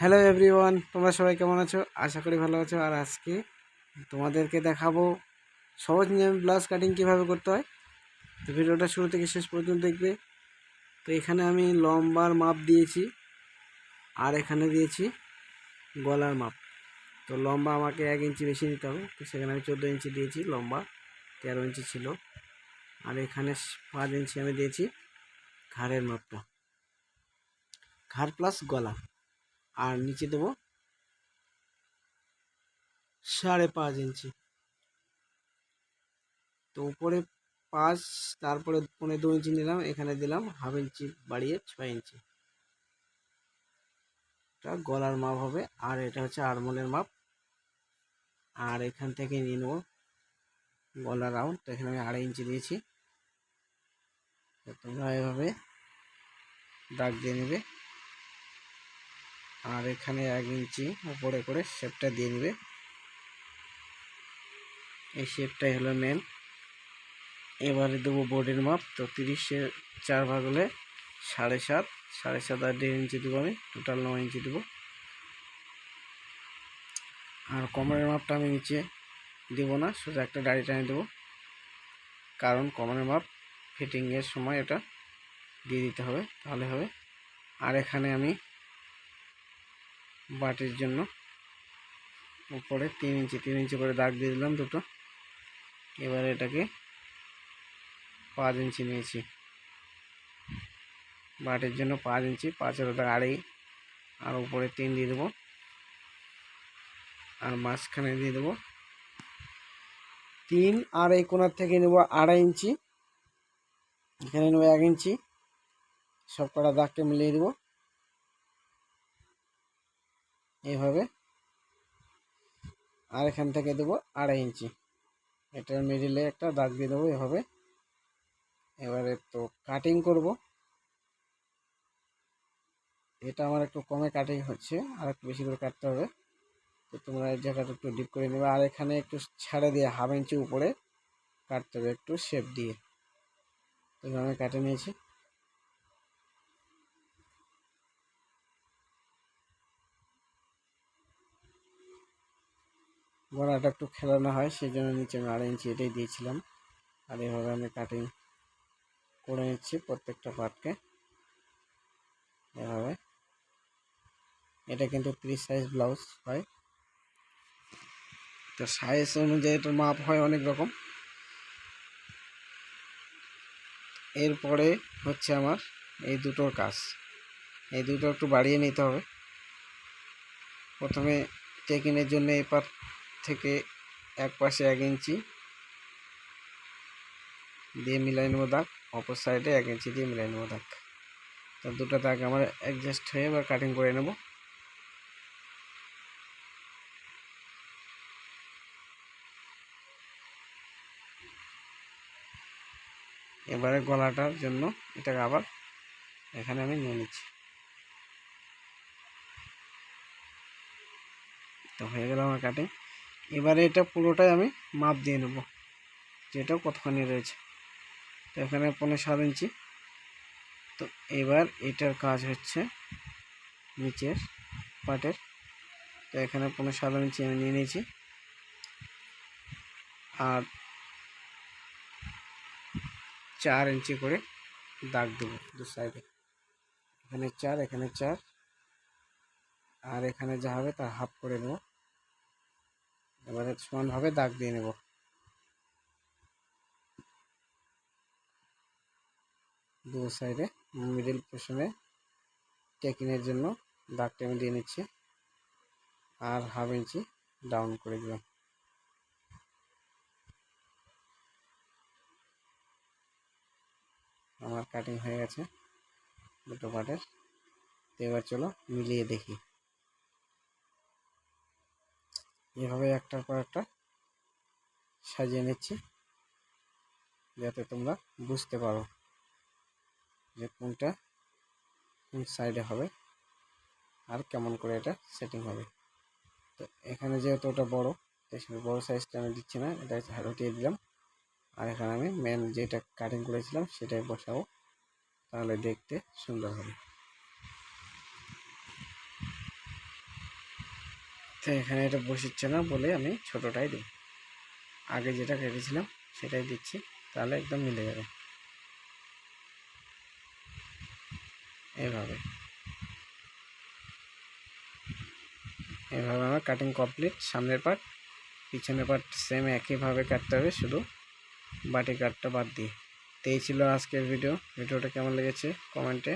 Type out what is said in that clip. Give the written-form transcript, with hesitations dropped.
Hello everyone, তোমরা সবাই কেমন আছো? আশা করি ভালো আছো। আর আজকে তোমাদেরকে দেখাবো সহজ নিয়ম ব্লাউজ কাটিং কীভাবে করতে হয়। তো ভিডিওটা শুরু থেকে শেষ পর্যন্ত দেখবে। তো এখানে আমি লম্বার মাপ দিয়েছি আর এখানে দিয়েছি গলার মাপ। তো লম্বা আমাকে 1 ইঞ্চি বেশি নিতে হবে, তো সেখানে আমি 14 ইঞ্চি দিয়েছি, লম্বা 13 ইঞ্চি ছিল। আর এখানে 5 ইঞ্চি আমি দিয়েছি ঘাড়ের মাপটা, ঘাড় প্লাস গলা। আর নিচে দেবো 5.5 ইঞ্চি। তো উপরে 5, তারপরে 2.5 ইঞ্চি নিলাম, এখানে দিলাম হাফ ইঞ্চি বাড়িয়ে 6 ইঞ্চি। এটা গলার মাপ হবে। আর এটা হচ্ছে আরমোলের মাপ। আর এখান থেকে নিয়ে নেবো গলা রাউন্ড। তো এখানে আমি 2.5 ইঞ্চি দিয়েছি। তো তোমরা এভাবে দাগ দিয়ে নেবে। আর এখানে 1 ইঞ্চি উপরে করে শেপটা দিয়ে নেবে। এই শেপটাই হলো মেন। এবারে দেবো বোর্ডের মাপ। তো 30-এর 4 ভাগ হলে 7.5, 7.5 আর 1.5 ইঞ্চি দেবো আমি, টোটাল 9 ইঞ্চি দেবো। আর কোমরের মাপটা আমি নিচে দেবো না, সোজা একটা দাড়ি টানে দেবো, কারণ কোমরের মাপ ফিটিংয়ের সময় এটা দিয়ে দিতে হবে, তাহলে হবে। আর এখানে আমি বাটির জন্য উপরে 3 ইঞ্চি করে দাগ দিয়ে দিলাম দুটো। এবারে এটাকে 5 ইঞ্চি নিয়েছি, বাটির জন্য 5 ইঞ্চি, 5-এর দাগ 2.5, আর উপরে 3 দিয়ে দেবো। আর মাঝখানে দিয়ে দেবো 3, আর এই কোণার থেকে নেব 2.5 ইঞ্চি, এখানে নেব 1 ইঞ্চি। সব কটা দাগকে মিলিয়ে দেবো এইভাবে। আর এখান থেকে দেবো 2.5 ইঞ্চি, এটার মিডিলে একটা দাগ দিয়ে দেবো এভাবে। এবারে তো কাটিং করব। এটা আমার একটু কমে কাটিং হচ্ছে, আর একটু বেশি করে কাটতে হবে। তো তোমরা এই জায়গাটা একটু ডিপ করে নেবে। আর এখানে একটু ছাড়ে দিয়ে হাফ ইঞ্চি উপরে কাটতে হবে, একটু শেপ দিয়ে। তো আমি কাটে নিয়েছি। গলাটা একটু খেলানো হয়, সেই জন্য নিচে আমি 2.5 ইঞ্চি এটাই দিয়েছিলাম। আর এভাবে আমি কাটিং করে নিচ্ছি প্রত্যেকটা পার্টকে এভাবে। এটা কিন্তু 30 সাইজ ব্লাউজ হয়। তো সাইজ অনুযায়ী এটার মাপ হয় অনেক রকম। এরপরে হচ্ছে আমার এই দুটোর কাজ, এই দুটো একটু বাড়িয়ে নিতে হবে। প্রথমে টেকিনের জন্য এই পার থেকে এক পাশে 1 ইঞ্চি দিয়ে মিলাই নেবো দাগ, অপর সাইডে 1 ইঞ্চি দিয়ে মিলাই নেবো দাগ। তো দুটো দাগ আমার অ্যাডজাস্ট হয়ে এবার কাটিং করে নেব। এবারে গলাটার জন্য এটাকে আবার এখানে আমি নিয়ে নিচ্ছি। তো হয়ে গেল আমার কাটিং। এবারে এটা পুরোটাই আমি মাপ দিয়ে নেব, যেটা কতখানি রয়েছে। তো এখানে 7.5 ইঞ্চি। তো এবার এটার কাজ হচ্ছে নিচের পার্টের। তো এখানে 7.5 ইঞ্চি আমি নিয়ে নিয়েছি। আর 4 ইঞ্চি করে দাগ দেবো দু সাইডে, এখানে 4, এখানে 4, আর এখানে যা হবে তা হাফ করে নেব। এবারে সমানভাবে দাগ দিয়ে নেব। দু সাইডে মিডল পোর্শনে টেকিংয়ের জন্য দাগটা আমি দিয়ে নিচ্ছি, আর হাফ ইঞ্চি ডাউন করে দিলাম। আমার কাটিং হয়ে গেছে দুটো পার্টের। তো এবার চলো মিলিয়ে দেখি। এভাবে একটার পর একটা সাজিয়ে নিচ্ছি, যাতে তোমরা বুঝতে পারো যে কোনটা কোন সাইডে হবে আর কেমন করে এটা সেটিং হবে। তো এখানে যেহেতু ওটা বড়, তাই বড় সাইজটা আমি দিচ্ছি না, এটা হটিয়ে দিলাম। আর এখানে আমি মেন যেটা কাটিং করেছিলাম সেটাই বসাবো, তাহলে দেখতে সুন্দর হবে। তো এখানে এটা বসিচ্ছে না বলে আমি ছোটোটাই দিই, আগে যেটা কেটেছিলাম সেটাই দিচ্ছি, তাহলে একদম মিলে যাবে। এইভাবে আমার কাটিং কমপ্লিট। সামনের পার্ট পিছনের পার্ট সেম একইভাবে কাটতে হবে, শুধু বাটি কাটটা বাদ দিয়ে। তো এই ছিল আজকের ভিডিওটা কেমন লেগেছে কমেন্টে